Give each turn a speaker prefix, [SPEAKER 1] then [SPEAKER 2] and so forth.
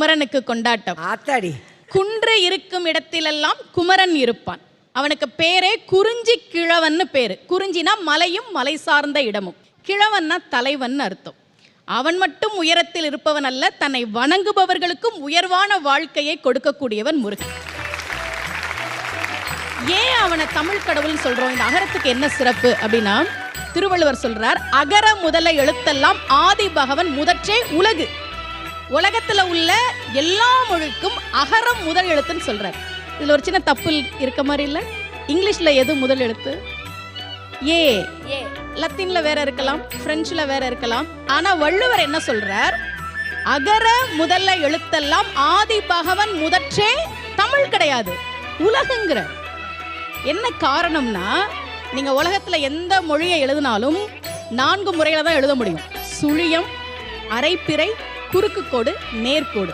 [SPEAKER 1] குமரனுக்கு கொண்டாட்டம்.
[SPEAKER 2] ஆத்தாடி.
[SPEAKER 1] குன்று இருக்கும் இடத்திலெல்லாம் குமரன் இருப்பான். அவனுக்கு பேரே குறிஞ்சி கிழவன்னு பேரு. குறிஞ்சினா மலையும் மலை சார்ந்த இடமும், கிழவன்னா தலைவன் அர்த்தம். அவன் மட்டும் உயரத்தில் இருப்பவன் அல்ல, தன்னை வணங்குபவர்களுக்கும் உயர்வான வாழ்க்கையை கொடுக்கக்கூடியவன் முருகன். ஏன் அவனை தமிழ் கடவுள்னு சொல்றோம்? இந்த அகரத்துக்கு என்ன சிறப்பு அப்படின்னா, திருவள்ளுவர் சொல்றார், அகர முதல எழுத்தெல்லாம் ஆதி பகவன் முதற்றே உலகு. உலகத்துல உள்ள எல்லா மொழிக்கும் அகரம் முதல் எழுத்துன்னு சொல்றார். இதுல ஒரு சின்ன தப்பு இருக்க மாதிரி இல்ல? இங்கிலீஷ்ல எது முதல் எழுத்து? ஏ. லத்தீன்ல வேற இருக்கலாம், பிரெஞ்சுல வேற இருக்கலாம். ஆனா வள்ளுவர் என்ன சொல்றார்? அகர முதல்ல எழுத்தெல்லாம் ஆதி பகவன் முதற்றே தமிழ் கிடையாது, உலகுங்கிற. என்ன காரணம்னா, நீங்க உலகத்துல எந்த மொழியை எழுதினாலும் 4 முறையில தான் எழுத முடியும். சுழியம், அரைப்பிறை, குறுக்கு கோடு, நேர்கோடு.